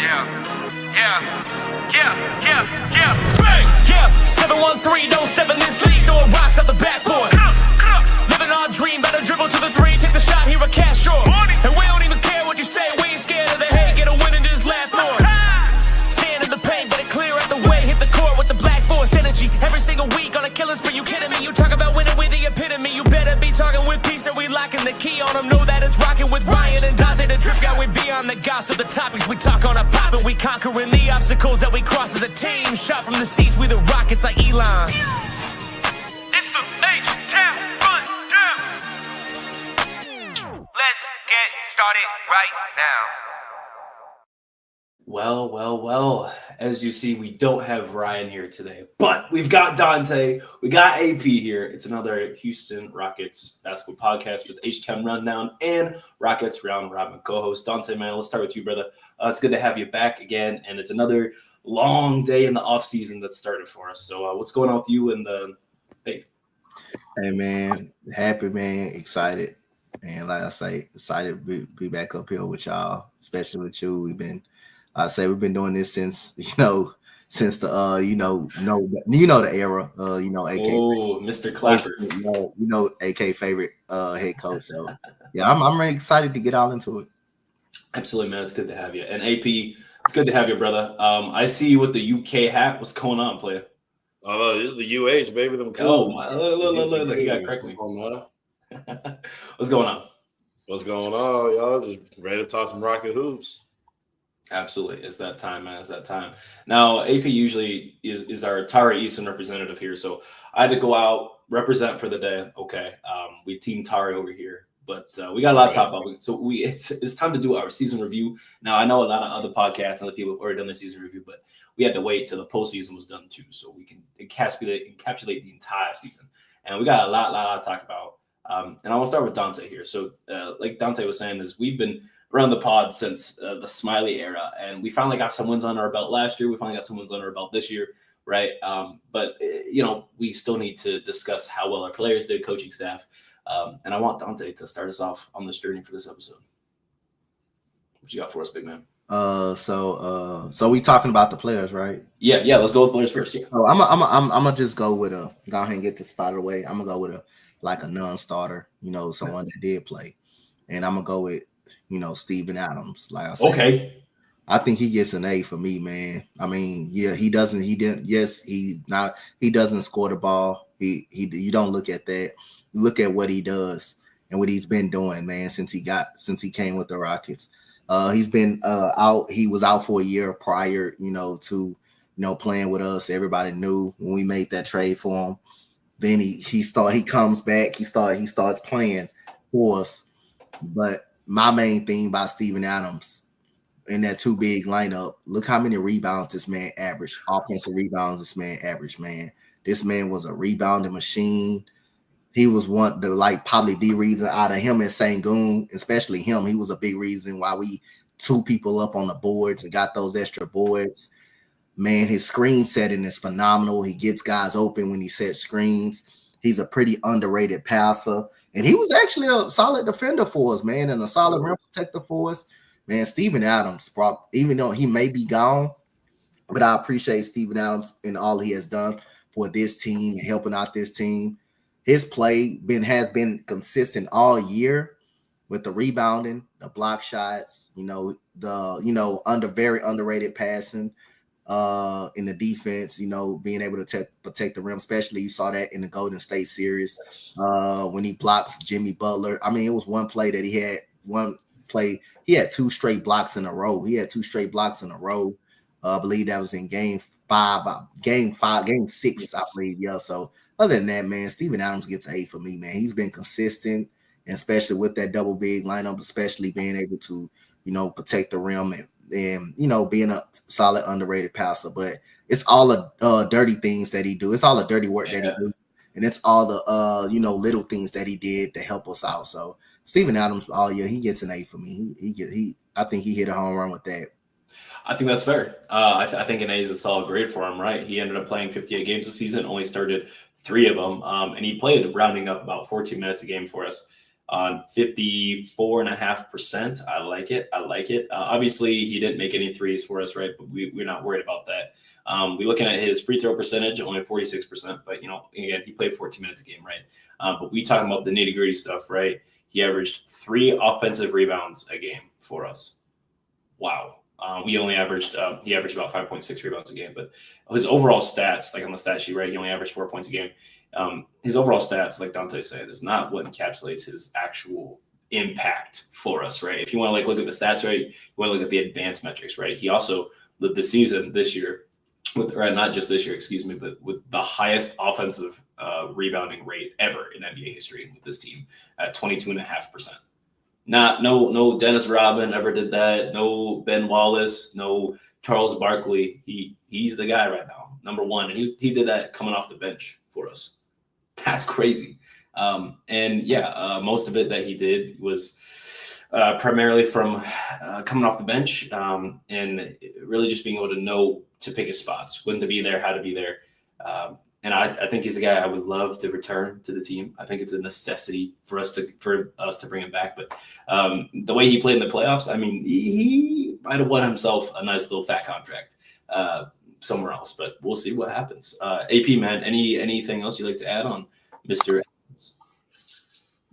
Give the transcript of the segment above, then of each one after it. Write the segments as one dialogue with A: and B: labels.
A: Bang! Yeah, 713, don't step in this league, throwing rocks out the backboard. Living our dream, better dribble to the three, take the shot, here a cash short. And we don't even care what you say, we ain't scared of the hate, get a win in this last more. Stand in the paint, better clear out the way, hit the court with the black force energy. Every single week on a killing spree, you kidding me? You talk about winning with the epitome, you better be talking with peace and we locking the key on them. Know that it's rocking with Ryan and Donte, the drip guy, we beyond the gossip, the topics we talk on a pop and we conquering the obstacles that we cross as a team. Shot from the seats, we the Rockets like Elon. It's the H-Town rundown. Let's get started right now.
B: Well. As you see, we don't have Ryan here today, but we've got Donte. We got AP here. It's another Houston Rockets basketball podcast with H-Town Rundown and Rockets Round Robin co-host. Donte, man, let's start with you, brother. It's good to have you back again, and it's another long day in the off season that started for us. So what's going on with you and hey?
C: Hey, man. Happy, man. Excited. And like I say, excited to be back up here with y'all, especially with you. We've been doing this since the the era, AK.
B: Oh, Mr. Clapper.
C: AK favorite head coach. So yeah, I'm really excited to get all into it.
B: Absolutely, man. It's good to have you. And AP, it's good to have you, brother. I see you with the UK hat. What's going on, player?
D: Oh, this is the UH, baby. Them
B: cool.
D: cool.
B: Look, you got correct me. What's going on?
D: What's going on, y'all? Just ready to talk some Rocket hoops.
B: Absolutely. It's that time, man. It's that time. Now, AP usually is our Tara Easton representative here. So I had to go out, represent for the day. Okay. We team Tara over here, but we got a lot to talk about. So it's time to do our season review. Now, I know a lot of other podcasts and other people have already done their season review, but we had to wait till the postseason was done too, so we can encapsulate the entire season. And we got a lot to talk about. And I want to start with Donte here. So like Donte was saying, we've been around the pod since the Smiley era, and we finally got some wins on our belt last year. We finally got some wins on our belt this year, right? But we still need to discuss how well our players did, coaching staff, and I want Donte to start us off on this journey for this episode. What you got for us, big man?
C: So we talking about the players, right?
B: Yeah. Let's go with players first. Yeah.
C: Oh, I'm gonna just go with go ahead and get this spot away. I'm gonna go with a non-starter, someone that did play, and I'm gonna go with Steven Adams. Like I said,
B: okay,
C: I think he gets an A for me, man. I mean, yeah, he doesn't score the ball. You don't look at that. You look at what he does and what he's been doing, man, since he came with the Rockets. He's been out. He was out for a year prior, to playing with us. Everybody knew when we made that trade for him. Then he comes back. He starts playing for us. But my main thing about Steven Adams in that two big lineup, look how many rebounds this man averaged. Offensive rebounds this man averaged, man. This man was a rebounding machine. He was probably the reason out of him and Sengun, especially him. He was a big reason why we two people up on the boards and got those extra boards. Man, his screen setting is phenomenal. He gets guys open when he sets screens. He's a pretty underrated passer. And he was actually a solid defender for us, man, and a solid rim protector for us. Man, Steven Adams, even though he may be gone, but I appreciate Steven Adams and all he has done for this team and helping out this team. His play has been consistent all year with the rebounding, the block shots, the very underrated passing in the defense, being able to protect the rim, especially you saw that in the Golden State series when he blocks Jimmy Butler. I mean, it was one play that he had two straight blocks in a row. I believe that was in game six, I believe. Yeah. So other than that, man, Steven Adams gets an A for me, man. He's been consistent, and especially with that double big lineup, especially being able to, protect the rim and being a solid underrated passer. But it's all the dirty things that he do. It's all the dirty work that he do, and it's all the little things that he did to help us out. So Steven Adams, he gets an A for me. I think he hit a home run with that.
B: I think that's fair. I think an A is a solid grade for him, right? He ended up playing 58 games this season, only started 3 of them, and he played rounding up about 14 minutes a game for us. on 54.5%. I like it. Obviously, he didn't make any threes for us, right? But we're not worried about that. We're looking at his free throw percentage, only 46%. But, again, he played 14 minutes a game, right? But we talking about the nitty gritty stuff, right? He averaged 3 offensive rebounds a game for us. Wow. He averaged about 5.6 rebounds a game. But his overall stats, like on the stat sheet, right? He only averaged 4 points a game. His overall stats, like Donte said, is not what encapsulates his actual impact for us, right? If you want to look at the stats, right, you want to look at the advanced metrics, right? He also led the season this year not just this year, excuse me, but with the highest offensive rebounding rate ever in NBA history with this team at 22.5%. No Dennis Rodman ever did that. No Ben Wallace. No Charles Barkley. He's the guy right now, number one, and he did that coming off the bench for us. That's crazy. Most of it that he did was primarily from coming off the bench and really just being able to know to pick his spots, when to be there, how to be there. And I think he's a guy I would love to return to the team. I think it's a necessity for us to bring him back. But the way he played in the playoffs, I mean, he might have won himself a nice little fat contract somewhere else. But we'll see what happens. AP, man, anything else you'd like to add on Mr.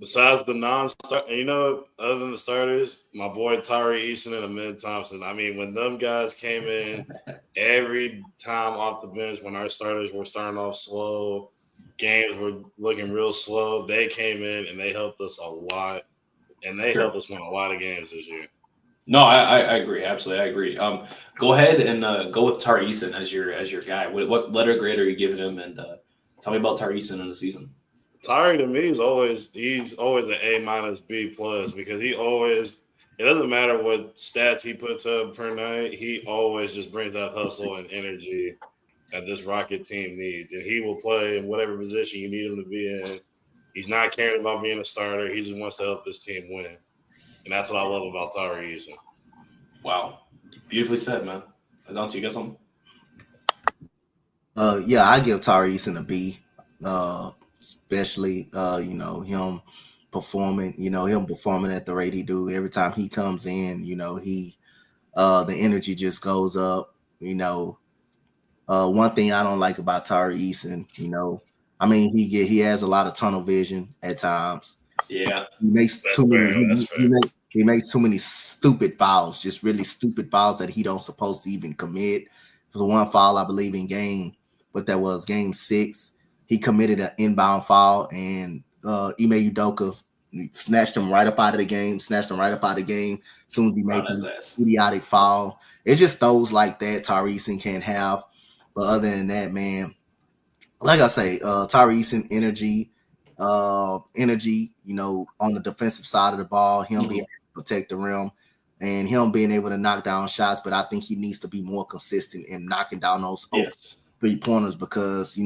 D: Besides the non-start, other than the starters, my boy Tari Eason and Amin Thompson. I mean, when them guys came in, every time off the bench, when our starters were starting off slow, games were looking real slow, they came in and they helped us a lot, and they helped us win a lot of games this year.
B: No, I agree. Absolutely, I agree. Go ahead and go with Tari Eason as your guy. What letter grade are you giving him? And tell me about Tari Eason in the season.
D: Tari to me he's always an A- B+ because it doesn't matter what stats he puts up per night, he always just brings that hustle and energy that this Rocket team needs. And he will play in whatever position you need him to be in. He's not caring about being a starter. He just wants to help this team win. And that's what I love about Tari Eason.
B: Wow. Beautifully said, man. Donte, you got something?
C: I give Tari Eason a B. Especially him performing at the rate he do every time he comes in. The energy just goes up. One thing I don't like about Tari Eason, he has a lot of tunnel vision at times.
B: Yeah,
C: he makes too many stupid fouls, just really stupid fouls that he don't supposed to even commit. There was one foul I believe in game 6. He committed an inbound foul, and Ime Udoka snatched him right up out of the game. Soon as he made the idiotic foul. It's just those like that Tari Eason can't have. But other than that, man, like I say, Tari Eason energy, on the defensive side of the ball, him being able to protect the rim, and him being able to knock down shots. But I think he needs to be more consistent in knocking down those 3-pointers because,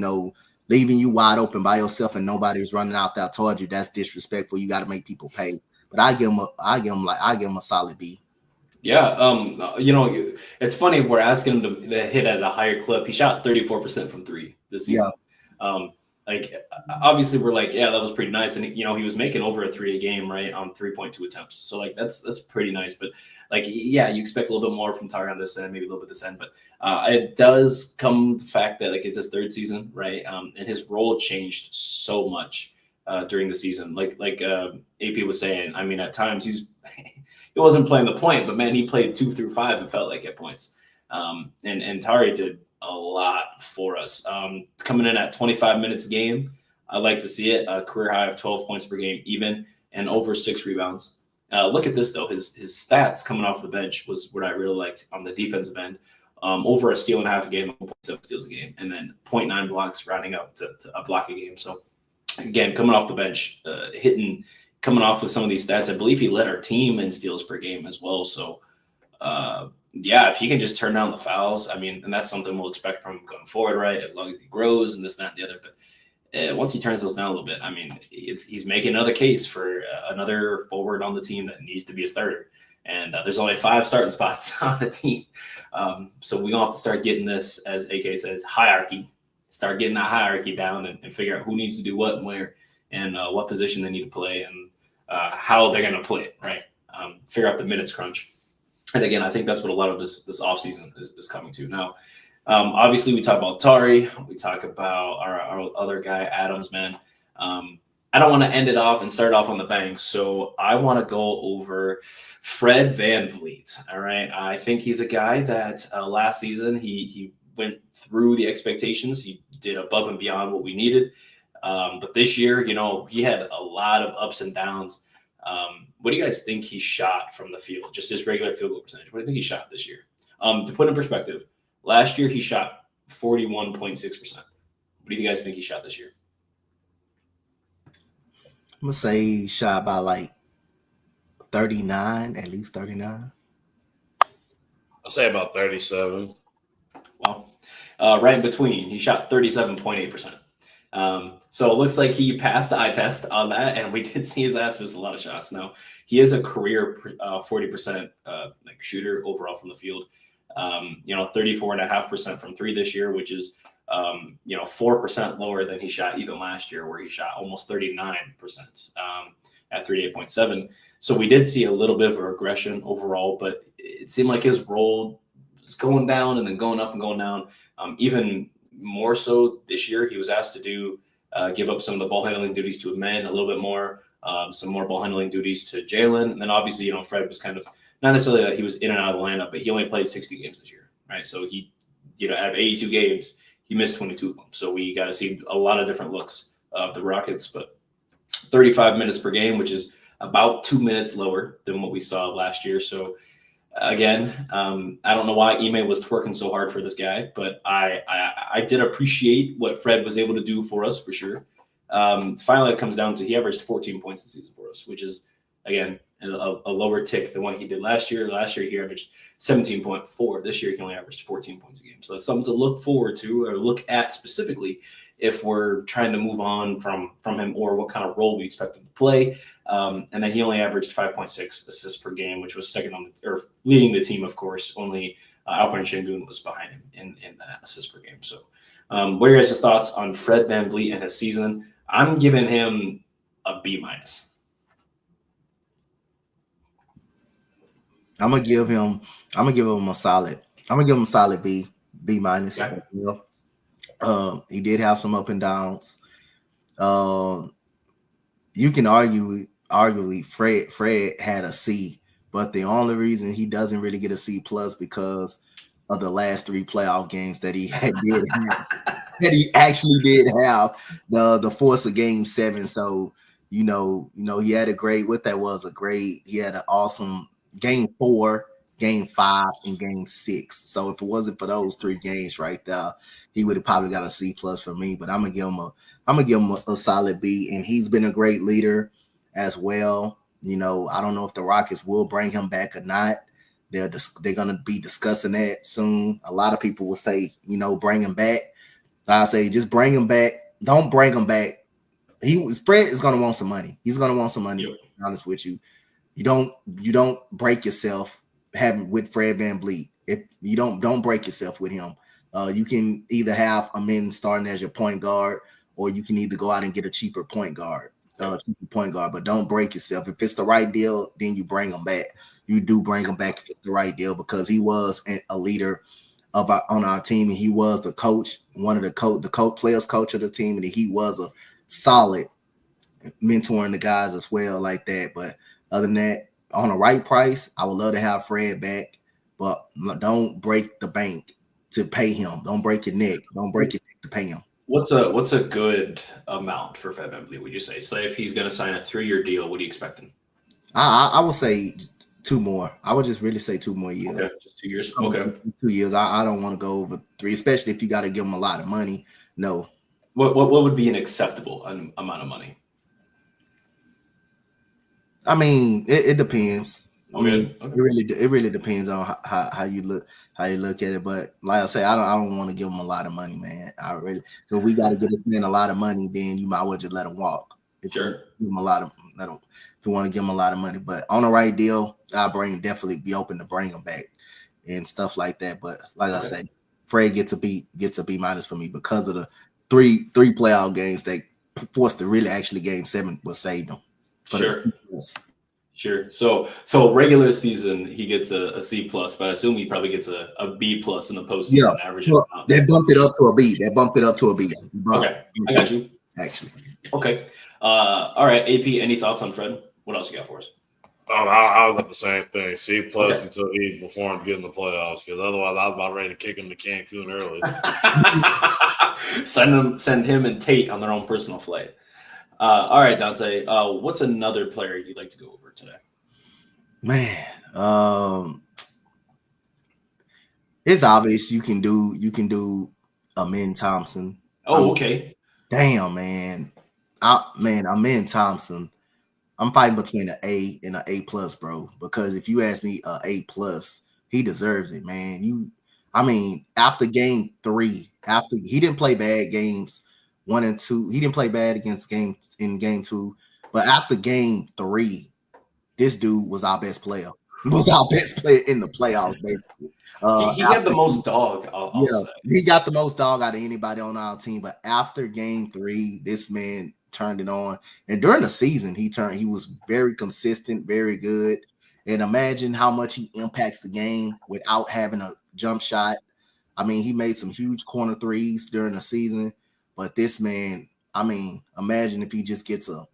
C: leaving you wide open by yourself and nobody's running out there towards you, that's disrespectful. You got to make people pay. But I give him a solid B.
B: Yeah, it's funny. We're asking him to hit at a higher clip. He shot 34% from 3 this season. Yeah. Obviously we're like, yeah, that was pretty nice. And he was making over a 3 a game, right, on 3.2 attempts. So that's pretty nice. But you expect a little bit more from Tari on this end, maybe a little bit this end. But it does come the fact that it's his 3rd season, right? And his role changed so much during the season. Like AP was saying, I mean, at times he wasn't playing the point, but man, he played 2 through 5. It felt like at points. And Tari did a lot for us. Coming in at 25 minutes a game, I like to see it. A career high of 12 points per game, even, and over 6 rebounds. Look at this though. His stats coming off the bench was what I really liked on the defensive end. Over a steal and a half a game, 1.7 steals a game, and then 0.9 blocks rounding up to a block a game. So again, coming off the bench, coming off with some of these stats, I believe he led our team in steals per game as well. So if he can just turn down the fouls, I mean, and that's something we'll expect from him going forward, right? As long as he grows and this, that, and the other. But once he turns those down a little bit, I mean, he's making another case for another forward on the team that needs to be a starter. And there's only 5 starting spots on the team. So we're going to have to start getting this, as AK says, hierarchy. Start getting that hierarchy down and figure out who needs to do what and where and what position they need to play. And how they're going to play it, right? Figure out the minutes crunch. And again, I think that's what a lot of this offseason is coming to. Now, obviously, we talk about Tari. We talk about our other guy, Adams, man. I don't want to end it off and start off on the bang. So I want to go over Fred VanVleet. All right. I think he's a guy that last season he went through the expectations. He did above and beyond what we needed. But this year, he had a lot of ups and downs. What do you guys think he shot from the field? Just his regular field goal percentage. What do you think he shot this year? To put in perspective, last year he shot 41.6%. What do you guys think he shot this year?
C: I'm gonna say he shot by like 39, at least 39.
D: I'll say about 37.
B: Well, right in between, he shot 37.8%. So it looks like he passed the eye test on that, and we did see his ass miss a lot of shots. Now, he is a career 40% shooter overall from the field. 34.5% from three this year, which is 4% lower than he shot even last year, where he shot almost 39% at 38.7. So we did see a little bit of a regression overall, but it seemed like his role was going down and then going up and going down. Even more so this year, he was asked to give up some of the ball handling duties to Amen a little bit more, some more ball handling duties to Jalen. And then obviously, Fred was kind of not necessarily that he was in and out of the lineup, but he only played 60 games this year, right? So he, out of 82 games, he missed 22 of them. So we got to see a lot of different looks of the Rockets, but 35 minutes per game, which is about 2 minutes lower than what we saw last year. So again, I don't know why Ime was twerking so hard for this guy, but I did appreciate what Fred was able to do for us for sure. Finally, it comes down to he averaged 14 points this season for us, which is, again, a lower tick than what he did last year. Last year, he averaged 17.4. This year, he only averaged 14 points a game. So that's something to look forward to or look at specifically if we're trying to move on from him or what kind of role we expect him to play. And then he only averaged 5.6 assists per game, which was second leading the team, of course. Only Alperen Şengün was behind him in that assist per game. So what are your guys' thoughts on Fred VanVleet and his season? I'm giving him a B-.
C: I'm gonna give him a solid. I'm gonna give him a solid B minus.
B: Okay.
C: He did have some up and downs. You can arguably Fred had a C, but the only reason he doesn't really get a C plus because of the last three playoff games that he that he actually did have the force of game 7. So he had a great. He had an awesome game 4, game 5, and game 6. So if it wasn't for those 3 games right there, he would have probably got a C plus for me. But I'm gonna give him a solid B, and he's been a great leader as well. I don't know if the Rockets will bring him back or not. They're gonna be discussing that soon. A lot of people will say, bring him back. So I say just bring him back. Don't bring him back. Fred is gonna want some money. He's gonna want some money.
B: Yep.
C: To be honest with you. You don't break yourself having with Fred VanVleet. If you don't break yourself with him. You can either have Amen starting as your point guard, or you can either go out and get a cheaper point guard. But don't break yourself. If it's the right deal, then you bring him back. You do bring him back if it's the right deal, because he was a leader on our team, and he was the coach, one of the players coach of the team, and he was a solid mentoring the guys as well like that. But other than that, on the right price, I would love to have Fred back, but don't break the bank to pay him. Don't break your neck. Don't break your neck to pay him.
B: What's a good amount for Fred VanVleet, would you say? Say if he's going to sign a 3-year deal, what are you expecting?
C: I would say 2 more. I would just really say 2 more years.
B: Okay, just 2 years. Okay.
C: 2 years. I don't want to go over 3, especially if you got to give him a lot of money. No.
B: What would be an acceptable amount of money?
C: I mean, it depends.
B: Okay.
C: It really depends on how you look at it. But like I say, I don't want to give him a lot of money, man. Because we got to give this man a lot of money, then you might well just let him walk.
B: Sure.
C: Give him if you want to give him a lot of money. But on the right deal, definitely be open to bring him back and stuff like that. But like I say, Fred gets a B minus for me because of the three playoff games that forced to really actually game 7 was saved him.
B: Sure. Sure. So regular season he gets a C plus, but I assume he probably gets a B plus in the postseason average.
C: Well, they bumped it up to a B.
B: Okay, I got you.
C: Actually.
B: Okay. All right, AP. Any thoughts on Fred? What else you got for us?
D: Oh, I was at the same thing. C plus
B: Okay.
D: until he performed good in the playoffs, because otherwise I was about ready to kick him to Cancun early.
B: Send him and Tate on their own personal flight. All right, Donte. What's another player you'd like to go over today?
C: Man, it's obvious you can do Amin Thompson.
B: Oh, okay.
C: Damn, man. Amin Thompson. I'm fighting between an A and an A plus, bro. Because if you ask me A plus, he deserves it, man. After game 3, after he didn't play bad games 1 and 2, he didn't play bad against game 2, but after game 3, this dude was our best player. He was our best player in the playoffs, basically.
B: He had the most dog. I'll say.
C: He got the most dog out of anybody on our team. But after game 3, this man turned it on. And during the season, he was very consistent, very good. And imagine how much he impacts the game without having a jump shot. He made some huge corner threes during the season. But this man, imagine if he just gets a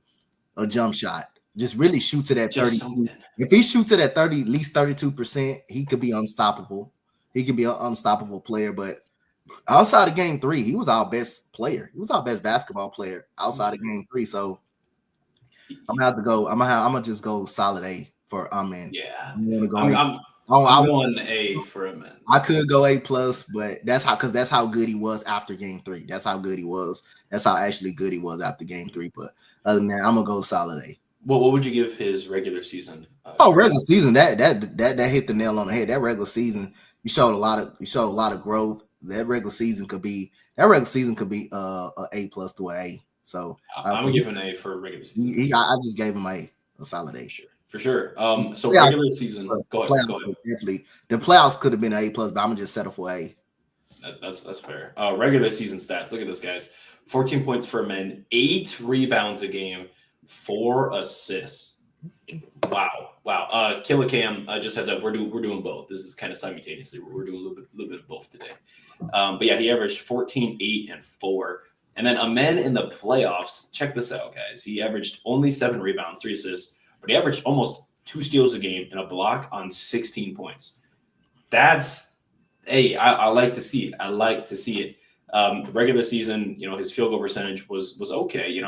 C: jump shot. Just really shoots it at 30. If he shoots it at 30, at least 32%, he could be unstoppable. He could be an unstoppable player. But outside of game 3, he was our best player. He was our best basketball player outside of game 3. So I'm gonna just go solid A for Amin.
B: Yeah.
C: I'm gonna go
B: I'm going A for Amin.
C: I could go A plus, but that's how good he was after game 3. That's how good he was. That's how actually good he was after game 3. But other than that, I'm gonna go solid A.
B: What would you give his regular season?
C: Regular season, that hit the nail on the head. That regular season, you showed a lot of growth. That regular season could be a A plus to an A. So
B: I'm giving A for regular season.
C: I just gave him a solid A.
B: For sure. So regular season. Go ahead.
C: Definitely, the playoffs could have been an A plus, but I'm gonna just settle for A.
B: That's fair. Regular season stats. Look at this, guys. 14 points for men, 8 rebounds a game, 4 assists. Wow. Killicam, just heads up, we're doing both. This is kind of simultaneously. We're doing a little bit of both today. But yeah, he averaged 14, 8, and 4. And then Amen in the playoffs, check this out, guys. He averaged only 7 rebounds, 3 assists, but he averaged almost 2 steals a game and a block on 16 points. That's, I like to see it. I like to see it. The regular season, his field goal percentage was okay,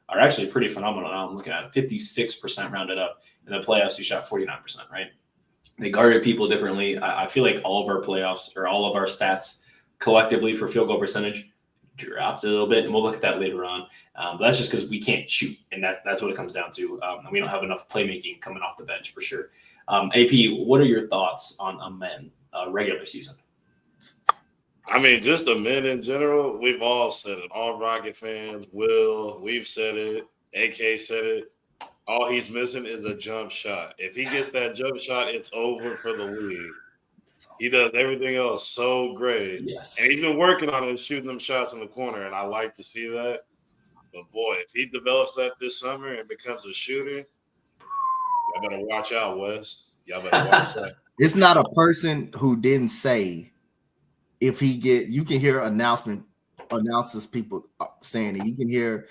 B: are actually pretty phenomenal. Now I'm looking at it, 56% rounded up. In the playoffs, he shot 49%, right? They guarded people differently. I feel like all of our playoffs or all of our stats collectively for field goal percentage dropped a little bit, and we'll look at that later on. But that's just because we can't shoot, and that's what it comes down to. And we don't have enough playmaking coming off the bench for sure. AP, what are your thoughts on Amen regular season?
D: Just the men in general, we've all said it. All Rocket fans, we've said it. AK said it. All he's missing is a jump shot. If he gets that jump shot, it's over for the league. He does everything else so great.
B: Yes.
D: And he's been working on it, shooting them shots in the corner, and I like to see that. But, boy, if he develops that this summer and becomes a shooter, y'all better watch out, West. Y'all better watch out.
C: It's not a person who didn't say you can hear announcers, people saying it. You can hear,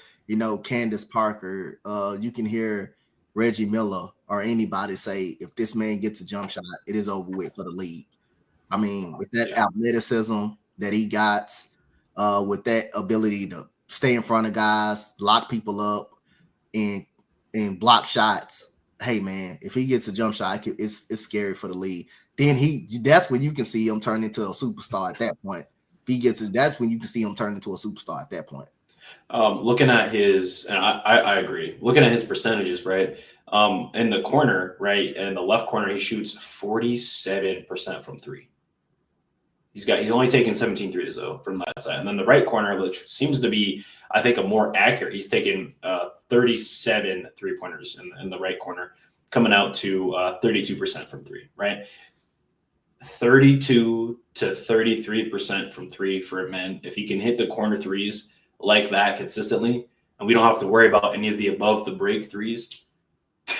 C: Candace Parker, you can hear Reggie Miller or anybody say, if this man gets a jump shot, it is over with for the league. With that athleticism that he got, with that ability to stay in front of guys, lock people up, and block shots. Hey man, if he gets a jump shot, it's scary for the league. Then that's when you can see him turn into a superstar at that point. That's when you can see him turn into a superstar at that point.
B: Looking at his, and I agree. Looking at his percentages, right? In the corner, right, in the left corner, he shoots 47% from 3. He's only taken 17 threes though from that side, and then the right corner, which seems to be, I think, a more accurate. He's taken 37 3-pointers in the right corner, coming out to 32% from 3. Right, 32 to 33% from 3 for men. If he can hit the corner threes like that consistently, and we don't have to worry about any of the above the break threes,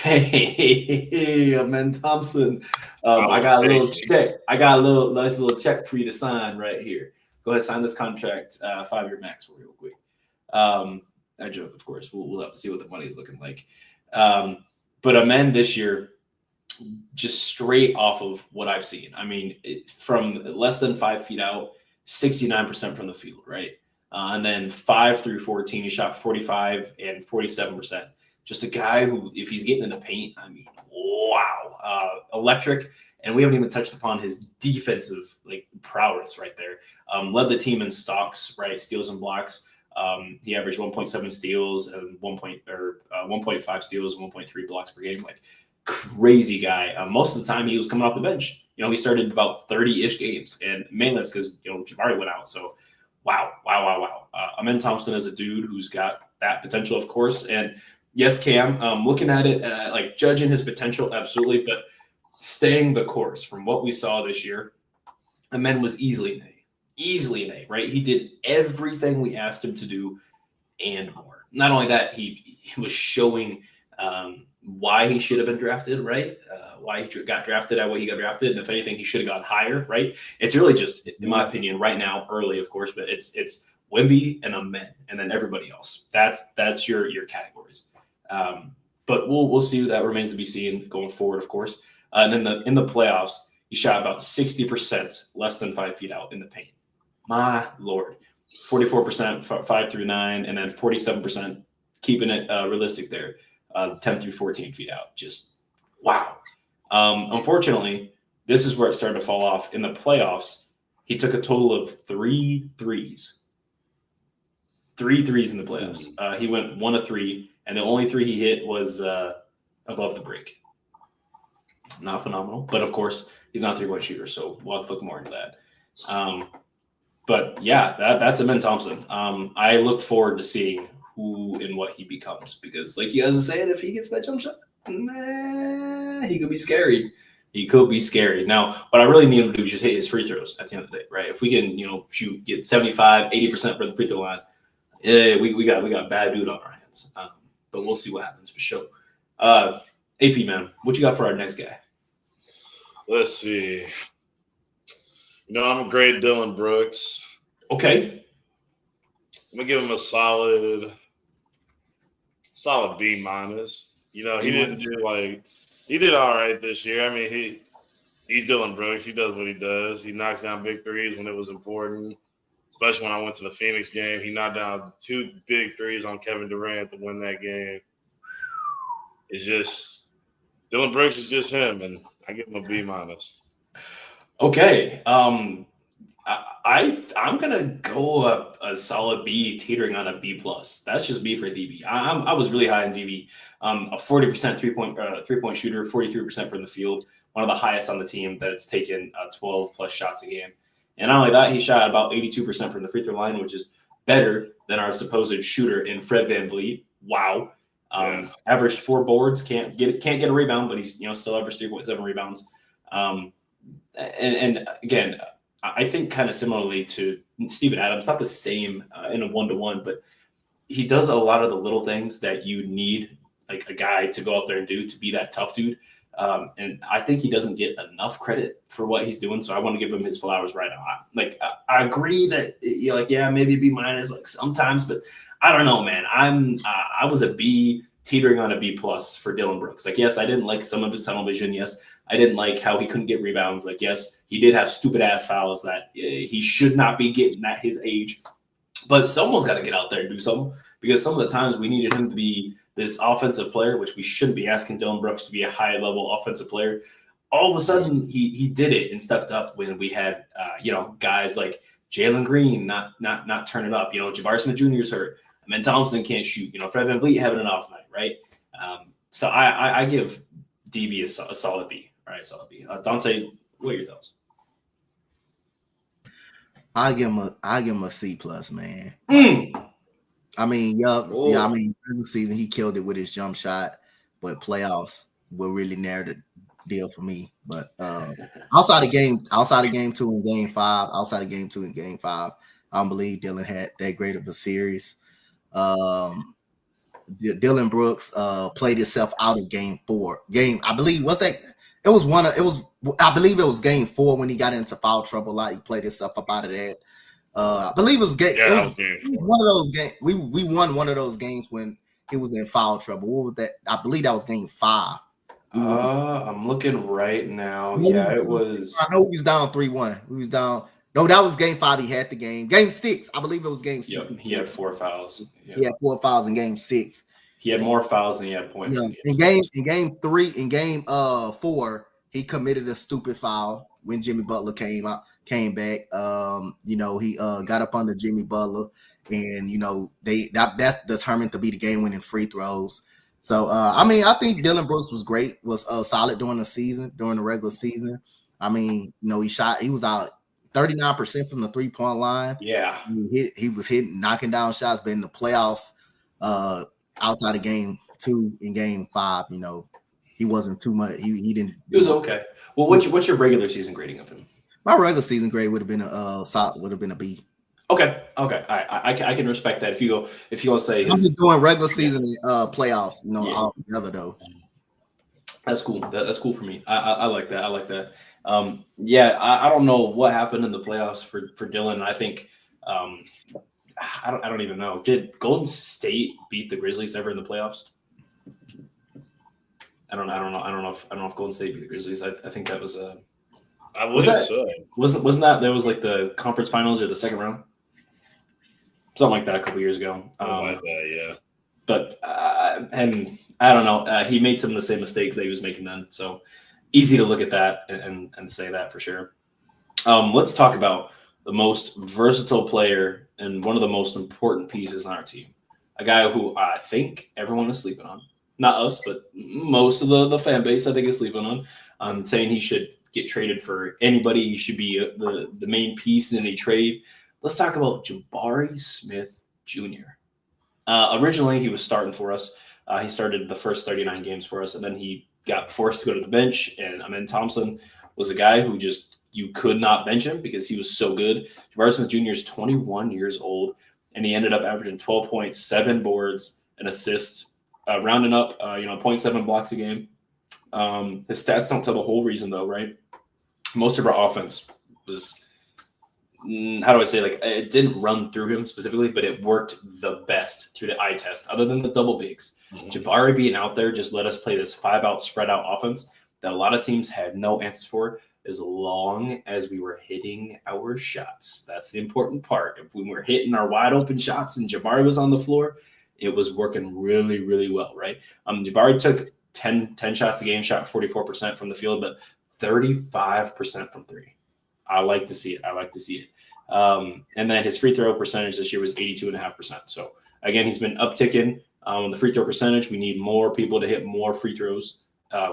B: Hey, Amen Thompson. I got a little check. I got a nice little check for you to sign right here. Go ahead, sign this contract, 5-year max for real quick. I joke, of course. We'll have to see what the money is looking like. But Amen this year, just straight off of what I've seen. I mean, it's from less than 5 feet out, 69% from the field, right? And then 5 through 14, he shot 45 and 47%. Just a guy who, if he's getting in the paint, I mean, wow, electric. And we haven't even touched upon his defensive prowess right there. Led the team in stocks, right? Steals and blocks. He averaged 1.7 steals and 1.5 steals, 1.3 blocks per game. Crazy guy. Most of the time he was coming off the bench. He started about 30-ish games, and mainly that's because Jabari went out. So wow. Amen Thompson is a dude who's got that potential, of course. And yes, Cam, looking at it, judging his potential, absolutely, but staying the course from what we saw this year, Amen was easily an A, right? He did everything we asked him to do and more. Not only that, he was showing why he should have been drafted, right? Why he got drafted at what he got drafted, and if anything, he should have gone higher, right? It's really just, in my opinion, right now, early, of course, but it's Wemby and Amen, and then everybody else. That's your categories. But we'll see. That remains to be seen going forward, of course. And then in the playoffs, he shot about 60% less than 5 feet out in the paint. My Lord, 44% 5 through 9, and then 47% keeping it realistic there, 10 through 14 feet out. Just wow. Unfortunately, this is where it started to fall off. In the playoffs, he took a total of 3 threes. 3 threes in the playoffs. He went 1 of 3, and the only 3 he hit was above the break. Not phenomenal, but of course, he's not a 3-point shooter, so we'll have to look more into that. But yeah, that's Amen Thompson. I look forward to seeing who and what he becomes, because like you guys are saying, if he gets that jump shot, he could be scary. He could be scary. Now, what I really need him to do is just hit his free throws at the end of the day, right? If we can, get 75, 80% for the free throw line, we got bad dude on our hands. But we'll see what happens for sure. AP, man, what you got for our next guy?
D: Let's see. I'm a great Dylan Brooks.
B: Okay.
D: I'm gonna give him a solid B minus. He didn't do he did all right this year. I mean, he's Dylan Brooks. He does what he does. He knocks down big threes when it was important. Especially when I went to the Phoenix game, he knocked down 2 big threes on Kevin Durant to win that game. It's just Dylan Brooks is just him, and I give him a B minus.
B: Okay. I'm gonna go a solid B, teetering on a B plus. That's just B for DB. I was really high in DB. A 40% three-point shooter, 43% from the field, one of the highest on the team that's taken 12 plus shots a game. And not only that, he shot about 82% from the free throw line, which is better than our supposed shooter in Fred VanVleet. Wow. Averaged 4 boards, can't get a rebound, but he's still averaged 3.7 rebounds. And again, I think kind of similarly to Steven Adams, not the same in a 1-to-1, but he does a lot of the little things that you need like a guy to go out there and do to be that tough dude. And I think he doesn't get enough credit for what he's doing. So I want to give him his flowers right now. I agree that maybe B minus sometimes, but I don't know, man. I was a B, teetering on a B plus for Dylan Brooks. Yes, I didn't like some of his tunnel vision. Yes, I didn't like how he couldn't get rebounds. Yes, he did have stupid ass fouls that he should not be getting at his age. But someone's got to get out there and do something, because some of the times we needed him to be this offensive player, which we shouldn't be asking Dylan Brooks to be a high level offensive player. All of a sudden he did it and stepped up when we had guys like Jalen Green not turning up. Jabari Smith Jr. is hurt. Amen Thompson can't shoot. Fred VanVleet having an off night, right? So I give DB a solid B. All right, solid B. Donte, what are your thoughts?
C: I give him a C plus, man. I mean, during the season he killed it with his jump shot, but playoffs will really narrow the deal for me. But outside of game 2 and game 5, I don't believe Dylan had that great of a series. Dylan Brooks played himself out of game 4. I believe I believe it was game 4 when he got into foul trouble a lot. He played himself up out of that. I believe it was game.
D: Yeah,
C: it
D: that
C: was
D: game 4.
C: one of those games. We won one of those games when he was in foul trouble. What was that? I believe that was game 5.
B: I'm looking right now. Yeah, it was.
C: I know we was down 3-1. We was down. No, that was game 5. He had the game. Game 6, I believe it was game 6.
B: Yep, he had 4 fouls. Yep.
C: He had 4 fouls in game 6.
B: He had more fouls than he had points.
C: Yeah. In game 3, in game 4, he committed a stupid foul when Jimmy Butler came back. He got up under Jimmy Butler, and that's determined to be the game-winning free throws. So I think Dylan Brooks was solid during the regular season. I mean, he was out 39% from the 3-point line.
B: Yeah.
C: He was knocking down shots, but in the playoffs, outside of game 2 and game 5, he wasn't too much. He didn't.
B: It was okay. Well, what's your regular season grading of him?
C: My regular season grade would have been a B.
B: Okay. I can respect that. If you want to say
C: I'm just doing regular season playoffs, all together though.
B: That's cool. That's cool for me. I like that. I like that. I don't know what happened in the playoffs for Dylan. I think I don't even know. Did Golden State beat the Grizzlies ever in the playoffs? I don't know if Golden State beat the Grizzlies. I think that was
D: I believe so.
B: Wasn't that was like the conference finals or the second round? Something like that a couple years ago.
D: Like that, yeah.
B: But and I don't know. He made some of the same mistakes that he was making then. So easy to look at that and say that for sure. Let's talk about the most versatile player and one of the most important pieces on our team. A guy who I think everyone is sleeping on. Not us, but most of the fan base I think is sleeping on. I'm saying he should get traded for anybody. He should be the main piece in any trade. Let's talk about Jabari Smith Jr. Originally, he was starting for us. He started the first 39 games for us, and then he got forced to go to the bench. And Amen Thompson was a guy who you could not bench him because he was so good. Jabari Smith Jr. is 21 years old, and he ended up averaging 12 points, 7 boards, an assist, rounding up, 0.7 blocks a game. His stats don't tell the whole reason, though, right? Most of our offense was, how do I say, it didn't run through him specifically, but it worked the best through the eye test, other than the double bigs. Mm-hmm. Jabari being out there just let us play this 5-out, spread-out offense that a lot of teams had no answers for, as long as we were hitting our shots. That's the important part. If we were hitting our wide-open shots and Jabari was on the floor, it was working really, really well, right? Jabari took 10 shots a game, shot 44% from the field, but 35% from 3. I like to see it. And then his free throw percentage this year was 82.5%. So again, he's been upticking on the free throw percentage. We need more people to hit more free throws.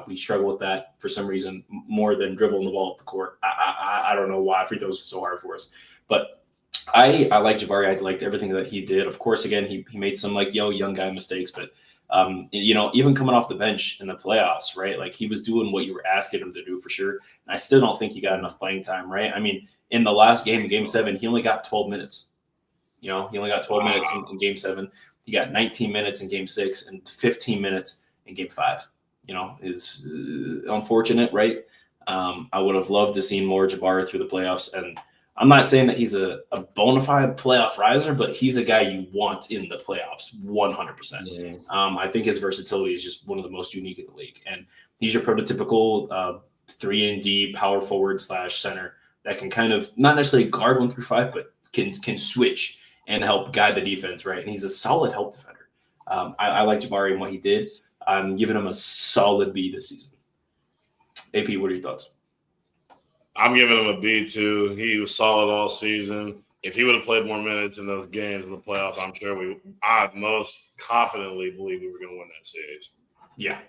B: We struggle with that for some reason more than dribbling the ball up the court. I don't know why free throws are so hard for us, but I like Jabari. I liked everything that he did. Of course, again, he made some young guy mistakes, but even coming off the bench in the playoffs, right? He was doing what you were asking him to do for sure. And I still don't think he got enough playing time, right? I mean, in the last game, in game 7, he only got 12 minutes. He only got 12 minutes in game 7. He got 19 minutes in game 6 and 15 minutes in game 5. Is unfortunate, right? I would have loved to see more Jabari through the playoffs. And I'm not saying that he's a bona fide playoff riser, but he's a guy you want in the playoffs 100%. Yeah. I think his versatility is just one of the most unique in the league. And he's your prototypical 3-and-D power forward / center that can kind of not necessarily guard 1 through 5, but can switch and help guide the defense, right? And he's a solid help defender. I like Jabari and what he did. I'm giving him a solid B this season. AP, what are your thoughts?
D: I'm giving him a B too. He was solid all season. If he would have played more minutes in those games in the playoffs, I'm sure I most confidently believe we were going to win that series.
B: Yeah,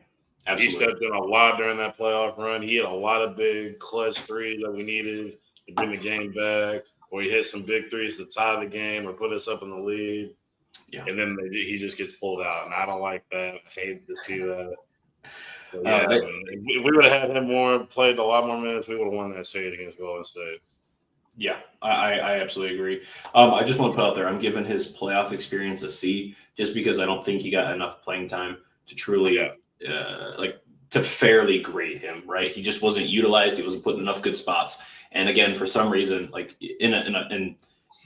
B: absolutely.
D: He stepped in a lot during that playoff run. He had a lot of big clutch threes that we needed to bring the game back, or he hit some big threes to tie the game or put us up in the lead. Yeah. And then he just gets pulled out, and I don't like that. I hate to see that. But yeah, if we would have had him played a lot more minutes, we would have won that series against Golden State.
B: Yeah, I absolutely agree. I just want to put out there, I'm giving his playoff experience a C, just because I don't think he got enough playing time to truly, like, to fairly grade him. Right, he just wasn't utilized. He wasn't put in enough good spots. And again, for some reason, like in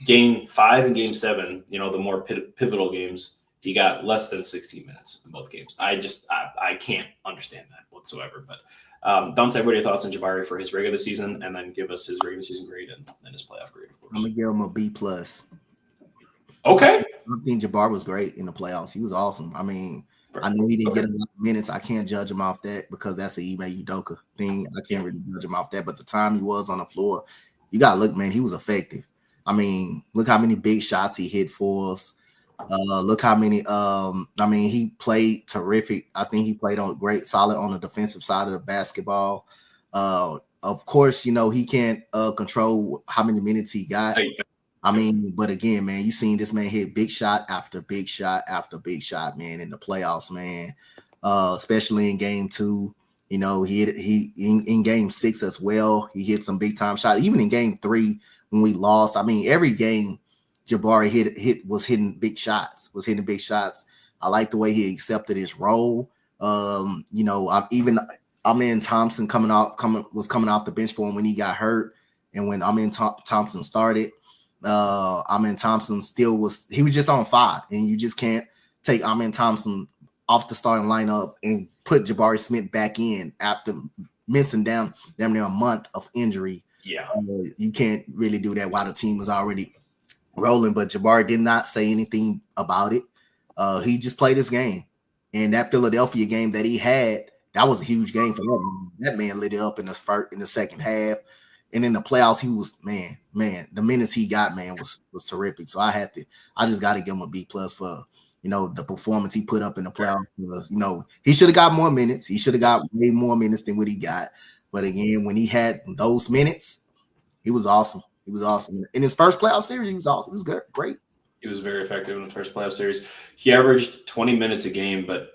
B: game 5 and game 7, the more pivotal games, he got less than 16 minutes in both games. I can't understand that whatsoever. But Donte, what are your thoughts on Jabari for his regular season, and then give us his regular season grade and his playoff grade, of course.
C: I'm gonna give him a B plus.
B: Okay.
C: I think Jabari was great in the playoffs. He was awesome. I mean, I know he didn't get a lot of minutes. I can't judge him off that because that's an Ime Udoka thing. I can't really judge him off that. But the time he was on the floor, you gotta look, man, he was effective. I mean, look how many big shots he hit for us. Look how many. He played terrific. I think he played on great, solid on the defensive side of the basketball. Of course, he can't control how many minutes he got. I mean, but again, man, you seen this man hit big shot after big shot after big shot, man, in the playoffs, man. Especially in game 2. He in game 6 as well. He hit some big time shots. Even in game 3 when we lost, I mean, every game Jabari was hitting big shots. I like the way he accepted his role. Amen Thompson was coming off the bench for him when he got hurt, and when Amen Thompson started, Amen Thompson was just on 5, and you just can't take Amen Thompson off the starting lineup and put Jabari Smith back in after missing damn near a month of injury.
B: Yeah,
C: you can't really do that while the team was already rolling. But Jabari did not say anything about it. He just played his game, and that Philadelphia game that he had, that was a huge game for him. That man lit it up in the second half. And in the playoffs, he was man. The minutes he got, man, was terrific. So I just got to give him a B plus for the performance he put up in the playoffs. Because, he should have got more minutes. He should have got way more minutes than what he got. But again, when he had those minutes, he was awesome. He was awesome in his first playoff series. He was awesome. He was good, great.
B: He was very effective in the first playoff series. He averaged 20 minutes a game, but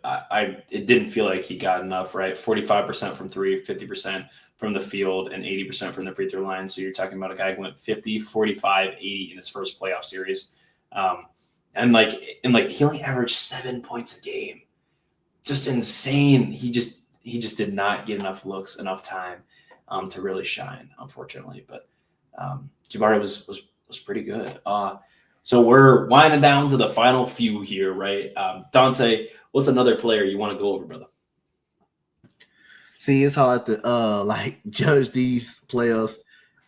B: it didn't feel like he got enough. Right, 45% from 3, 50% from the field, and 80% from the free throw line. So you're talking about a guy who went 50, 45, 80 in his first playoff series. And he only averaged 7 points a game. Just insane. He just did not get enough looks, enough time to really shine, unfortunately. But Jabari was pretty good. So we're winding down to the final few here, right? Donte, what's another player you want to go over, brother?
C: See, it's hard to judge these players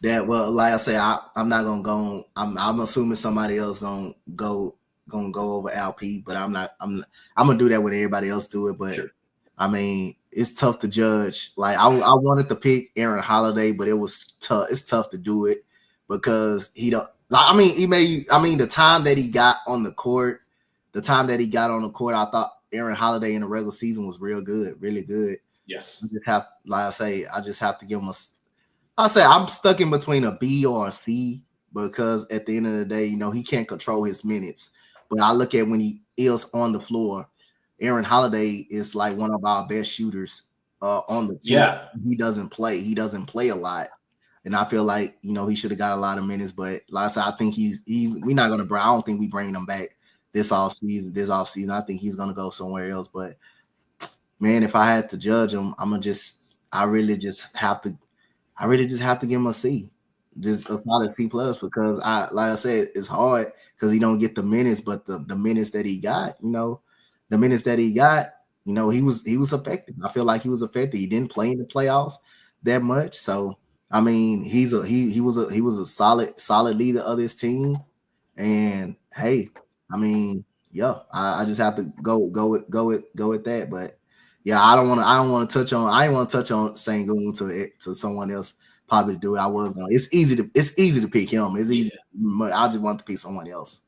C: that, well, like I say, I'm not gonna go. I'm assuming somebody else gonna go over LP, but I'm gonna do that when everybody else do it. But sure. I mean, it's tough to judge. Like I wanted to pick Aaron Holiday, but it was tough. It's tough to do it because he don't. The time that he got on the court, I thought Aaron Holiday in the regular season was real good, really good.
B: Yes.
C: I just have to give him I'm stuck in between a B or a C because at the end of the day, he can't control his minutes. But I look at when he is on the floor, Aaron Holiday is like one of our best shooters on the team.
B: Yeah.
C: He doesn't play a lot. And I feel like, he should have got a lot of minutes, but like I said, I think we're not going to I don't think we bring him back this offseason. I think he's going to go somewhere else. But man, if I had to judge him, I really just have to give him a C, just a solid C plus, because like I said, it's hard because he don't get the minutes, but the minutes that he got, he was effective. I feel like he was effective. He didn't play in the playoffs that much, so I mean, he was a solid leader of this team, and hey, I mean, yeah, I just have to go with that, but. Yeah, I don't want to touch on Sengun to someone else probably do it. I was going. It's easy to pick him. It's easy. Yeah. I just want to pick someone else.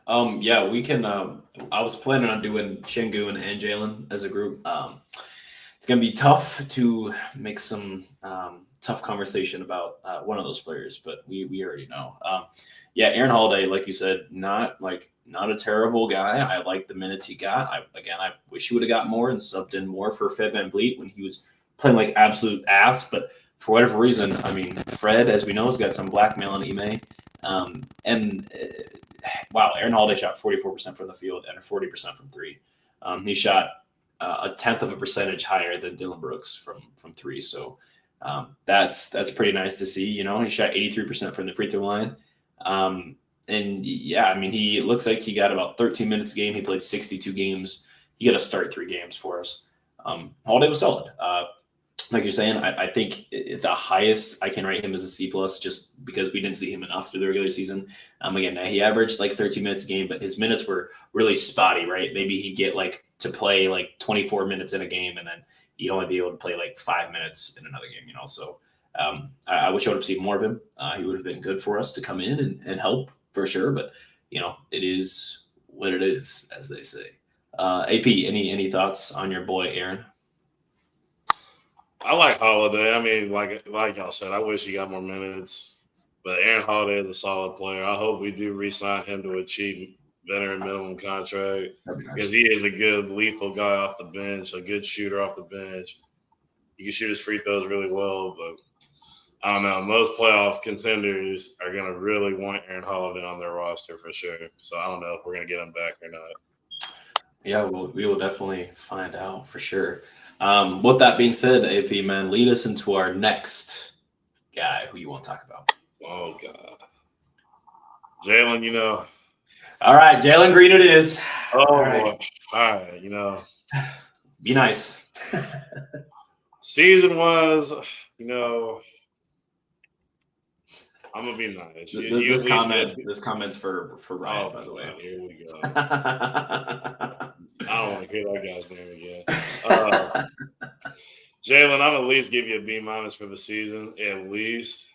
B: Yeah, we can. I was planning on doing Sengun and Jalen as a group. It's gonna be tough to make some tough conversation about one of those players, but we already know. Yeah, Aaron Holiday, like you said, not a terrible guy. I like the minutes he got. I wish he would have got more and subbed in more for Fed VanVleet when he was playing like absolute ass. But for whatever reason, I mean, Fred, as we know, has got some blackmail on Ime. Wow, Aaron Holiday shot 44% from the field and 40% from three. He shot a tenth of a percentage higher than Dylan Brooks from three. So that's pretty nice to see. You know, he shot 83% from the free throw line. And yeah, I mean, he looks like he got about 13 minutes a game. He played 62 games. He got to start 3 games for us. Holiday was solid. Like you're saying, I think the highest I can rate him is a C+, just because we didn't see him enough through the regular season. Again, he averaged like 13 minutes a game, but his minutes were really spotty, right? Maybe he'd get like to play like 24 minutes in a game, and then he'd only be able to play like 5 minutes in another game, you know? So I wish I would have seen more of him. He would have been good for us to come in and help for sure, but you know, it is what it is, as they say. AP, any thoughts on your boy, Aaron?
D: I like Holiday. I mean, like y'all said, I wish he got more minutes. But Aaron Holiday is a solid player. I hope we do re-sign him to a cheap veteran minimum contract because he is a good lethal guy off the bench, a good shooter off the bench. He can shoot his free throws really well, but I don't know. Most playoff contenders are going to really want Aaron Holiday on their roster for sure. So I don't know if we're going to get him back or not.
B: Yeah, we will definitely find out for sure. With that being said, AP, man, lead us into our next guy who you want to talk about.
D: Oh, God. Jalen, you know.
B: All right, Jalen Green it is.
D: Oh,
B: all right.
D: All right, you know.
B: Be nice.
D: Season-wise, you know, I'm going to be nice.
B: This comment's for Ryan, by the way.
D: God, here we go. I don't want to hear that guy's name again. Jalen, I'm at least give you a B- for the season, at least.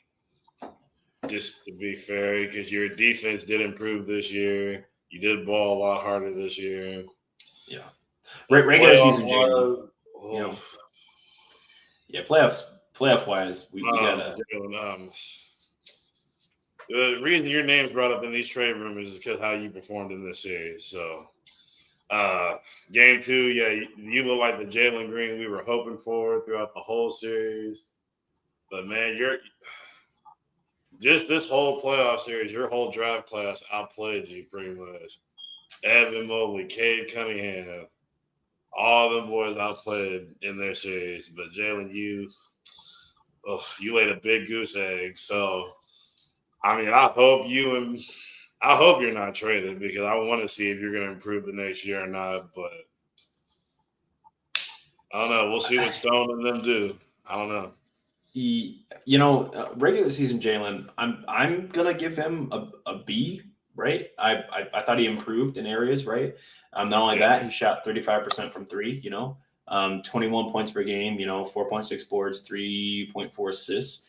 D: Just to be fair, because your defense did improve this year. You did ball a lot harder this year.
B: Yeah. Regular season, Jalen. You know. Yeah, playoff wise, we gotta.
D: Jalen, the reason your name's brought up in these trade rumors is because how you performed in this series. So. Game 2, yeah, you look like the Jalen Green we were hoping for throughout the whole series. But man, you're just this whole playoff series, your whole draft class outplayed you pretty much. Evan Mobley, Cade Cunningham, all them boys outplayed in their series. But Jalen, you laid a big goose egg. So I mean, I hope you're not traded because I want to see if you're going to improve the next year or not. But I don't know. We'll see what Stone and them do. I don't know.
B: You know, regular season Jalen, I'm gonna give him a B. Right. I thought he improved in areas. Right. Not only that, he shot 35% from three. You know, 21 points per game. You know, 4.6 boards, 3.4 assists.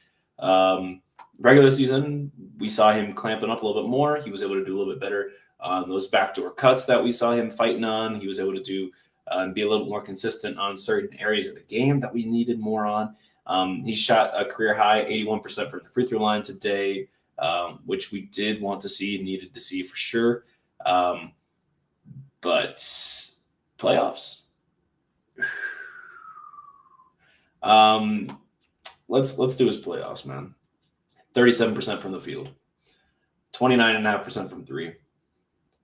B: Regular season, we saw him clamping up a little bit more. He was able to do a little bit better on those backdoor cuts that we saw him fighting on. He was able to do and be a little more consistent on certain areas of the game that we needed more on. He shot a career high 81% from the free throw line today, which we did want to see, needed to see for sure. But playoffs. Let's do his playoffs, man. 37% from the field, 29.5% from three,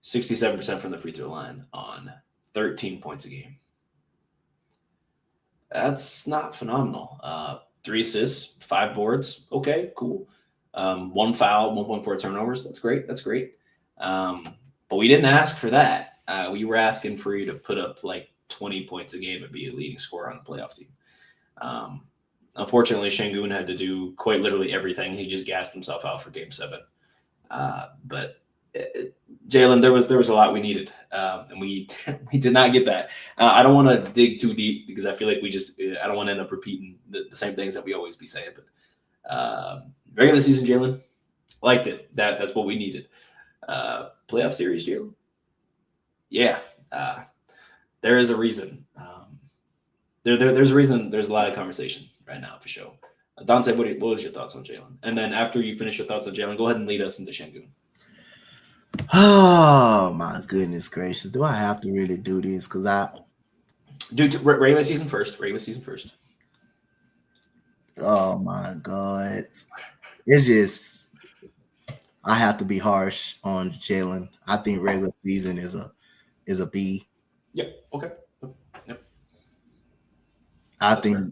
B: 67% from the free throw line on 13 points a game. That's not phenomenal. 3 assists, 5 boards. Okay, cool. 1 foul, 1.4 turnovers. That's great. But we didn't ask for that. We were asking for you to put up like 20 points a game and be a leading scorer on the playoff team. Unfortunately, Şengün had to do quite literally everything. He just gassed himself out for Game 7. But Jalen, there was a lot we needed, and we did not get that. I don't want to dig too deep because I feel like I don't want to end up repeating the same things that we always be saying. But regular season, Jalen, liked it. That's what we needed. Playoff series, Jalen. Yeah, there is a reason. There's a reason. There's a lot of conversation right now for sure. Donte, what was your thoughts on Jalen? And then after you finish your thoughts on Jalen, go ahead and lead us into Şengün.
C: Oh my goodness gracious! Do I have to really do this? Because
B: do regular season first.
C: Oh my God. It's just I have to be harsh on Jalen. I think regular season is a B.
B: Yep. Okay. Yep.
C: I
B: That's
C: think
B: fair.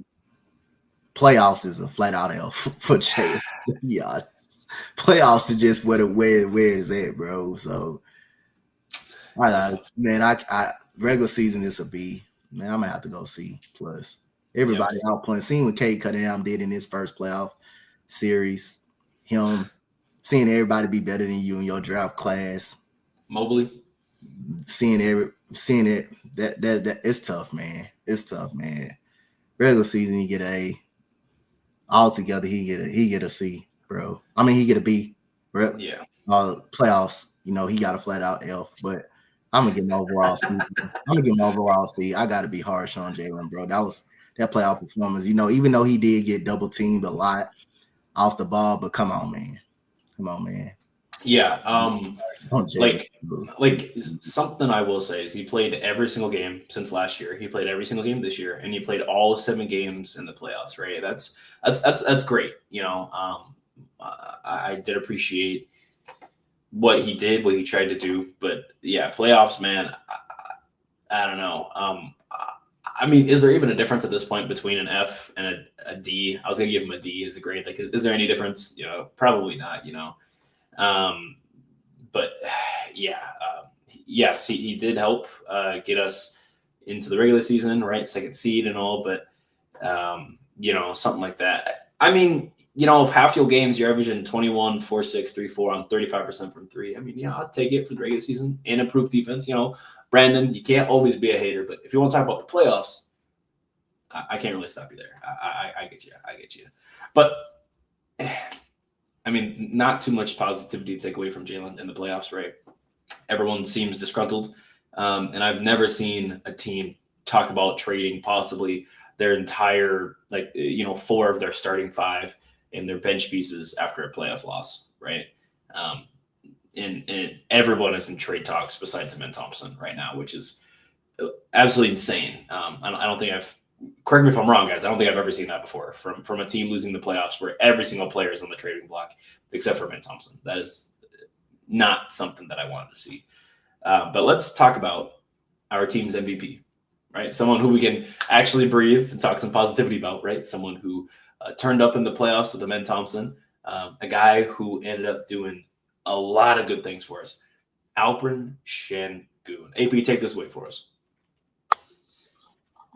C: playoffs is a flat out L for Jalen. To be honest. Playoffs is just where it's at, bro. So
B: That's tough.
C: I regular season is a B. Man, I'm gonna have to go C plus.
B: Yep.
C: Everybody outplaying. Seeing what Cade Cunningham did in his first playoff series, him seeing everybody be better than you in your draft class,
B: Mobley.
C: seeing it that it's tough, man. It's tough, man. Regular season, he get a A. Altogether, he get a C, bro. I mean, he get a B.
B: Yeah.
C: Playoffs, he got a flat out F, but I'm gonna give him overall C. I'm gonna give him overall C. I gotta be harsh on Jalen, bro. That playoff performance. Even though he did get double teamed a lot off the ball, but come on, man.
B: Yeah.
C: On Jalen,
B: Like
C: bro.
B: something I will say is he played every single game since last year. He played every single game this year, and he played all 7 games in the playoffs. Right? That's great. I did appreciate what he did, what he tried to do, but yeah, playoffs, man. I don't know. I mean, is there even a difference at this point between an F and a D? I was gonna give him a D as a grade. Like, is there any difference? Probably not. But yeah, yes, he did help get us into the regular season, right? Second seed and all, but something like that. I mean, if half your games you're averaging 21, 4, 6, 3, 4 on 35% from three. I mean, yeah, I'll take it for the regular season and improved defense. Brandon, you can't always be a hater, but if you want to talk about the playoffs, I can't really stop you there. I get you. But I mean, not too much positivity to take away from Jalen in the playoffs, right? Everyone seems disgruntled. And I've never seen a team talk about trading possibly their entire, 4 of their starting 5 and their bench pieces after a playoff loss, right? And everyone is in trade talks besides Amen Thompson right now, which is absolutely insane. I don't think correct me if I'm wrong, guys. I don't think I've ever seen that before from a team losing the playoffs where every single player is on the trading block except for Amen Thompson. That is not something that I wanted to see. But let's talk about our team's MVP, right? Someone who we can actually breathe and talk some positivity about, right? Someone who turned up in the playoffs with Amen Thompson, a guy who ended up doing a lot of good things for us. Alperen Sengun. AP, take this away for us.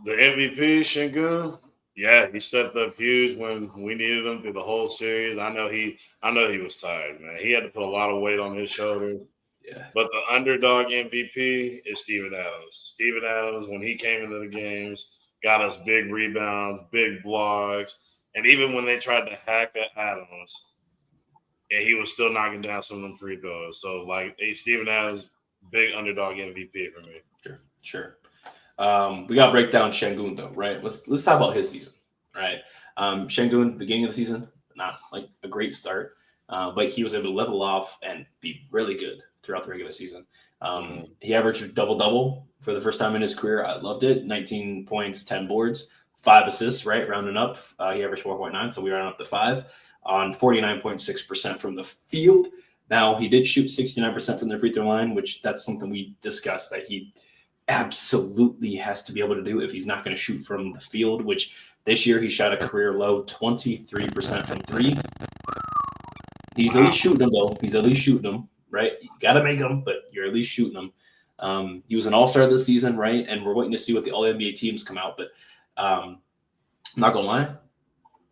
D: The MVP, Sengun, yeah, he stepped up huge when we needed him through the whole series. I know he was tired, man. He had to put a lot of weight on his shoulders.
B: Yeah.
D: But the underdog MVP is Steven Adams. Steven Adams, when he came into the games, got us big rebounds, big blocks, and even when they tried to hack at Adams, and he was still knocking down some of them free throws. So, Steven Adams, big underdog MVP for me.
B: Sure. We got to break down Sengun though, right? Let's talk about his season, right? Sengun, beginning of the season, not like a great start, but he was able to level off and be really good throughout the regular season. He averaged a double-double for the first time in his career. I loved it. 19 points, 10 boards, 5 assists, right? Rounding up. He averaged 4.9, so we round up to 5 on 49.6% from the field. Now, he did shoot 69% from the free throw line, which that's something we discussed that he absolutely has to be able to do if he's not going to shoot from the field, which this year he shot a career low 23% from 3. He's at least shooting them, though. He's at least shooting them, right? You got to make them, but you're at least shooting them. He was an all-star this season, right? And we're waiting to see what the all-NBA teams come out. But I'm not going to lie.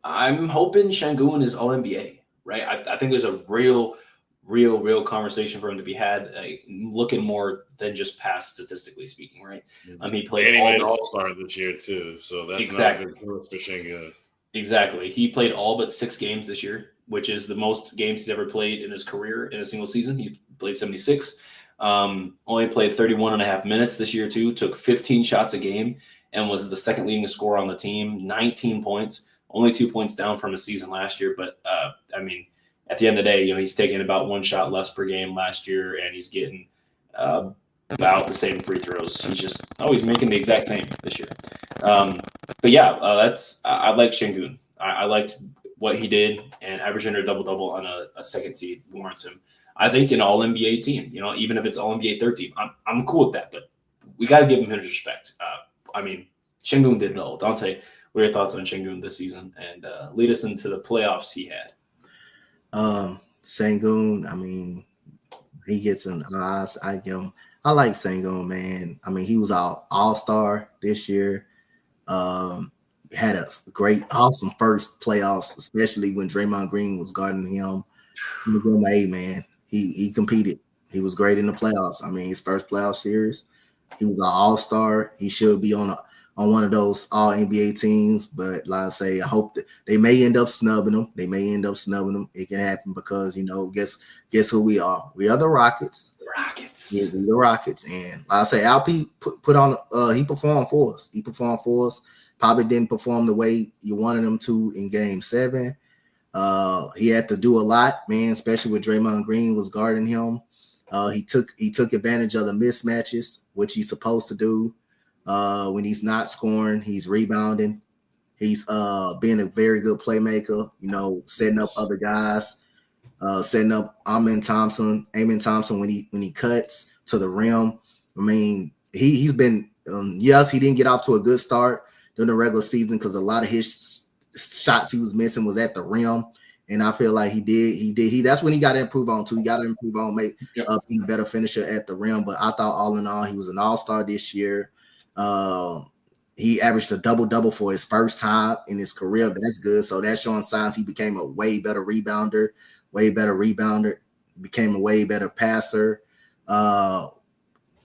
B: I'm hoping Sengun is all-NBA, right? I think there's a real conversation for him to be had, looking more than just past statistically speaking, right? He played
D: and he made all-star this year, too. So that's
B: exactly
D: not good for Sengun.
B: Exactly. He played all but 6 games this year, which is the most games he's ever played in his career in a single season. He played 76. Only played 31 and a half minutes this year, too. Took 15 shots a game and was the second leading scorer on the team. 19 points, only 2 points down from his season last year. But, at the end of the day, he's taking about 1 shot less per game last year, and he's getting about the same free throws. He's making the exact same this year. But yeah, I like Sengun. I liked what he did, and averaging a double-double on a second seed warrants him. I think an All-NBA team, even if it's All-NBA third team, I'm cool with that, but we got to give him his respect. I mean, Şengün did it all. Donte, what are your thoughts on Şengün this season? And lead us into the playoffs he had.
C: Şengün, I mean, he gets an eyes. I like Şengün, man. I mean, he was all-star this year. Had a great, awesome first playoffs, especially when Draymond Green was guarding him. Hey, man, he competed. He was great in the playoffs. I mean, his first playoff series, he was an all-star. He should be on one of those all NBA teams. But like I say, I hope that they may end up snubbing him. It can happen because guess who we are? We are the Rockets. Yeah, we're the Rockets. And like I say, Alp put on. He performed for us. Probably didn't perform the way you wanted him to in Game 7. He had to do a lot, man, especially with Draymond Green was guarding him. He took advantage of the mismatches, which he's supposed to do. When he's not scoring, he's rebounding. He's being a very good playmaker, setting up other guys, setting up Amen Thompson when he cuts to the rim. I mean, he's been yes, he didn't get off to a good start during the regular season because a lot of his shots he was missing was at the rim. And I feel like he did. That's when he got to improve on too. He got to improve on being a better finisher at the rim. But I thought all in all, he was an all-star this year. He averaged a double-double for his first time in his career. That's good. So that's showing signs he became a way better rebounder, became a way better passer. I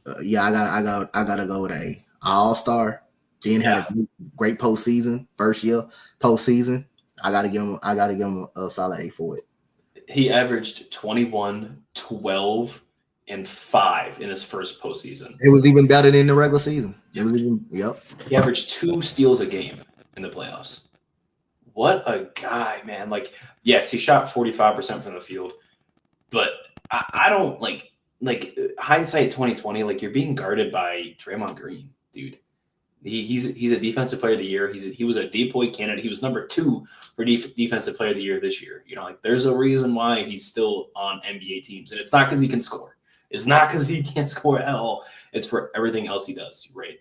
C: gotta go with a all-star. Then had a great postseason, first year postseason. I gotta give him a solid A for it.
B: He averaged 21, 12, and 5 in his first postseason.
C: It was even better than the regular season. He
B: averaged 2 steals a game in the playoffs. What a guy, man. Like, yes, he shot 45% from the field, but I don't like hindsight 2020, like you're being guarded by Draymond Green, dude. He's a defensive player of the year. He was a DPOY candidate. He was number 2 for defensive player of the year this year. There's a reason why he's still on NBA teams, and it's not because he can score. It's not because he can't score at all. It's for everything else he does, right?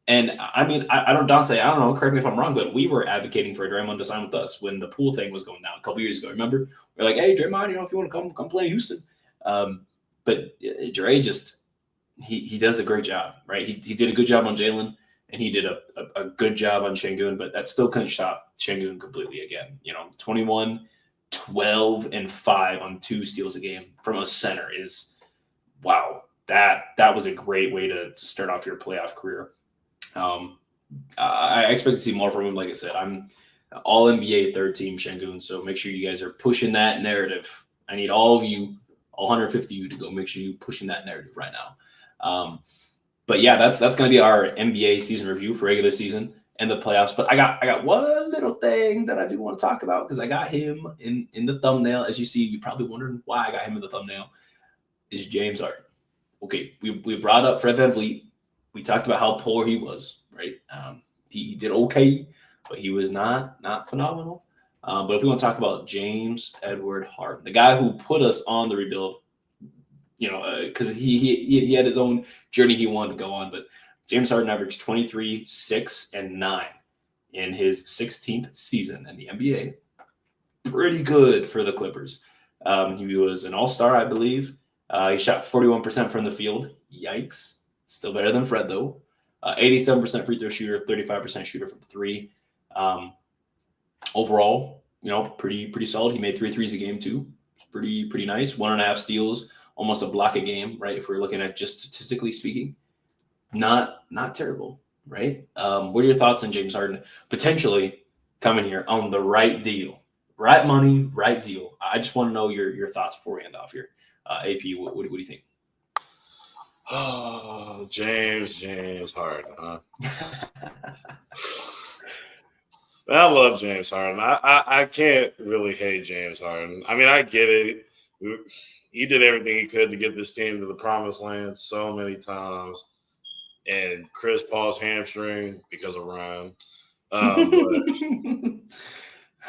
B: And I mean, I don't know. Correct me if I'm wrong, but we were advocating for Draymond to sign with us when the Poole thing was going down a couple years ago. Remember, we're like, hey, Draymond, if you want to come play Houston, but Dre just. He does a great job, right? He did a good job on Jalen, and he did a good job on Şengün, but that still couldn't stop Şengün completely again. 21, 12, and 5 on 2 steals a game from a center is wow. That was a great way to start off your playoff career. I expect to see more from him. Like I said, I'm all NBA third team Şengün, so make sure you guys are pushing that narrative. I need all of you, all 150 of you, to go make sure you're pushing that narrative right now. But yeah, that's going to be our NBA season review for regular season and the playoffs. But I got one little thing that I do want to talk about because I got him in the thumbnail. As you see, you're probably wondering why I got him in the thumbnail. Is James Harden. Okay, we brought up Fred VanVleet. We talked about how poor he was, right? He did okay, but he was not phenomenal. But if we want to talk about James Edward Harden, the guy who put us on the rebuild, because he had his own journey he wanted to go on. But James Harden averaged 23, 6, and 9 in his 16th season in the NBA. Pretty good for the Clippers. He was an all-star, I believe. He shot 41% from the field. Yikes. Still better than Fred, though. 87% free throw shooter, 35% shooter from 3. Overall, pretty solid. He made 3 threes a game, too. Pretty nice. 1.5 steals. Almost a block a game, right? If we're looking at just statistically speaking, not terrible, right? What are your thoughts on James Harden potentially coming here on the right deal, right money, right deal? I just want to know your thoughts before we end off here. AP, what do you think?
D: Oh, James Harden, huh? I love James Harden. I can't really hate James Harden. I mean, I get it. He did everything he could to get this team to the promised land so many times. And Chris Paul's hamstring because of Ryan. But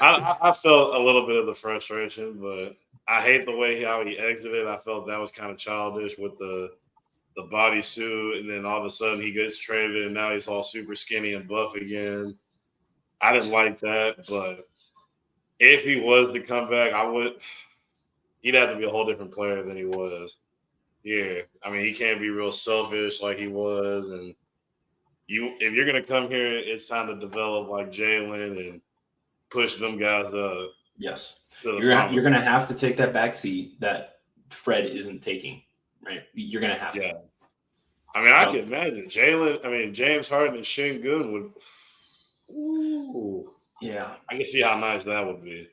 D: I felt a little bit of the frustration, but I hate the way how he exited. I felt that was kind of childish with the bodysuit, and then all of a sudden he gets traded, and now he's all super skinny and buff again. I didn't like that, but if he was to come back, he'd have to be a whole different player than he was. Yeah, I mean, he can't be real selfish like he was, and if you're gonna come here, it's time to develop like Jalen and push them guys up.
B: Yes,
D: to the
B: you're
D: promised
B: gonna have to take that back seat that Fred isn't taking. Right, you're gonna have
D: Yeah.
B: to.
D: I mean, I can imagine James Harden and Şengün would. Ooh,
B: Yeah.
D: I can see how nice that would be.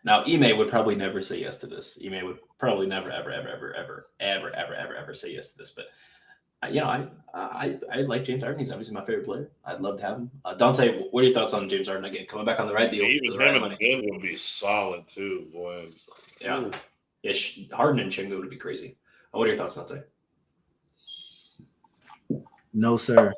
B: Now, Ime would probably never say yes to this. Ime would probably never, ever say yes to this. But I like James Harden. He's obviously my favorite player. I'd love to have him. Donte, what are your thoughts on James Harden again? Coming back on the right deal,
D: Even
B: for the
D: him
B: right
D: and
B: money.
D: Ben would be solid too, boy.
B: Yeah,
D: Ooh.
B: yeah. Harden and Şengün would be crazy. What are your thoughts, Donte?
C: No, sir.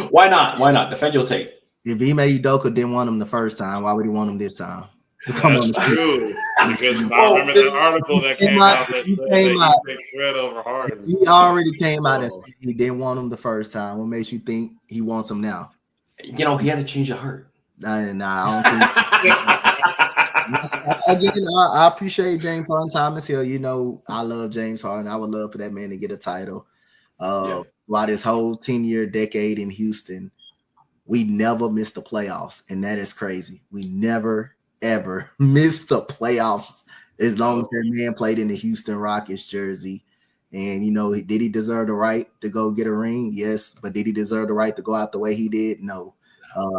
B: Why not? Why not? Defend your take.
C: If Ime Udoka didn't want him the first time, why would he want him this time? Come on,
D: That's true. Because I remember the article that came out that said that he picked Fred over Harden.
C: He already came out and said he didn't want him the first time. What makes you think he wants him now?
B: He had to change of heart.
C: I don't think. Again, I appreciate James Harden, Thomas Hill. I love James Harden. I would love for that man to get a title. While this whole 10-year decade in Houston, we never missed the playoffs, and that is crazy. We never, ever missed the playoffs as long as that man played in the Houston Rockets jersey. And, did he deserve the right to go get a ring? Yes. But did he deserve the right to go out the way he did? No.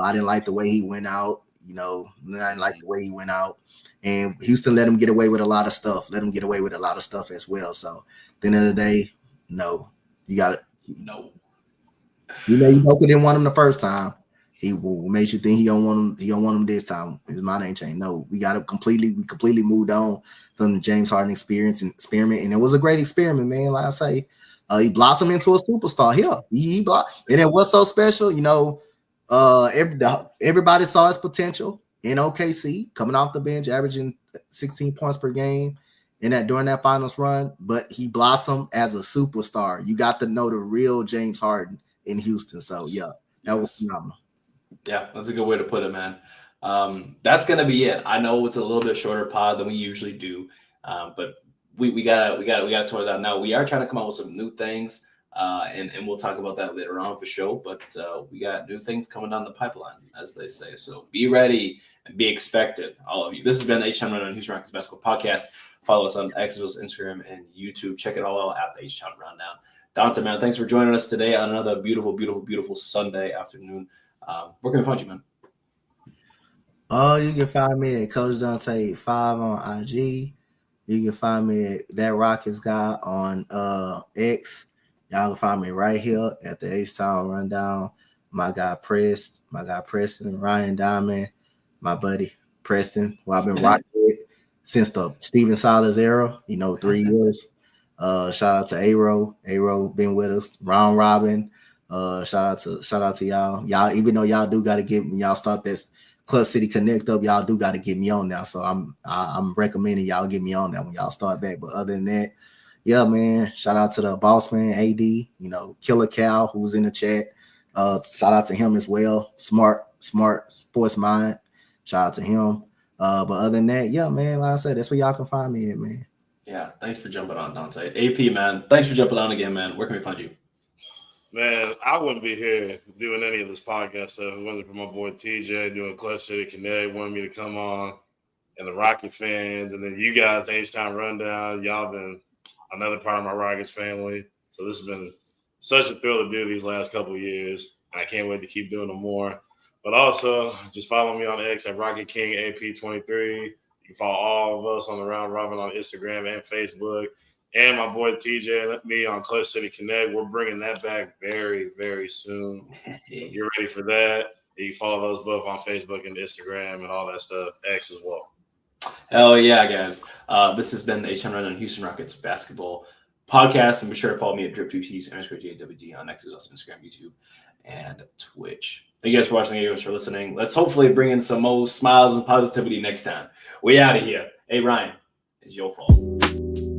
C: I didn't like the way he went out. I didn't like the way he went out. And Houston let him get away with a lot of stuff. Let him get away with a lot of stuff as well. So at the end of the day, no. You got it.
B: No.
C: Udoka didn't want him the first time. He made you think he don't want him. He don't want him this time. His mind ain't changed. No, we completely moved on from the James Harden experiment, and it was a great experiment, man. Like I say, he blossomed into a superstar. He and it was so special. Everybody saw his potential in OKC, coming off the bench, averaging 16 points per game during that finals run. But he blossomed as a superstar. You got to know the real James Harden in Houston. So that was phenomenal.
B: Yeah, that's a good way to put it, man. That's gonna be it. I know it's a little bit shorter pod than we usually do, but we gotta tour that. Now we are trying to come up with some new things, and we'll talk about that later on for sure. But we got new things coming down the pipeline, as they say. So be ready and be expected, all of you. This has been the H-Town Rundown Houston Rockets Basketball Podcast. Follow us on X, Instagram, and YouTube. Check it all out at the H-Town Rundown. Donte, man, thanks for joining us today on another beautiful, beautiful, beautiful Sunday afternoon. Where can we find you, man?
C: You can find me at Coach Donte 5 on IG. You can find me at That Rockets Guy on X. Y'all can find me right here at the H-Town Rundown. My guy Preston, Ryan Diamond, my buddy Preston, who I've been rocking with since the Steven Silas era, 3 years. Shout out to Aero. Aero been with us. Round Robin. Shout out to y'all. Y'all, even though y'all do gotta get y'all start this Club City Connect up, y'all do gotta get me on now. So I'm recommending y'all get me on that when y'all start back. But other than that, yeah, man. Shout out to the boss man, AD, Killer Cal, who's in the chat. Shout out to him as well. Smart sports mind. Shout out to him. But other than that, yeah, man, like I said, that's where y'all can find me at, man.
B: Yeah, thanks for jumping on, Donte. AP, man, thanks for jumping on again, man. Where can we find you?
D: Man, I wouldn't be here doing any of this podcast stuff if it wasn't for my boy TJ doing Clutch City Connect, wanted me to come on, and the Rocket fans, and then you guys, H-Town Rundown. Y'all been another part of my Rockets family. So this has been such a thrill to do these last couple of years. And I can't wait to keep doing them more. But also, just follow me on X at Rocket King AP23. You can follow all of us on the Round Robin on Instagram and Facebook. And my boy TJ and me on Clutch City Connect. We're bringing that back very, very soon. So get ready for that. You can follow those both on Facebook and Instagram and all that stuff. X as well.
B: Hell yeah, guys. This has been the H-Town Rundown Houston Rockets Basketball podcast. And be sure to follow me at drip2ts_JWD on X, also Instagram, YouTube, and Twitch. Thank you guys for watching. Thank you guys for listening. Let's hopefully bring in some more smiles and positivity next time. We out of here. Hey, Ryan, it's your fault.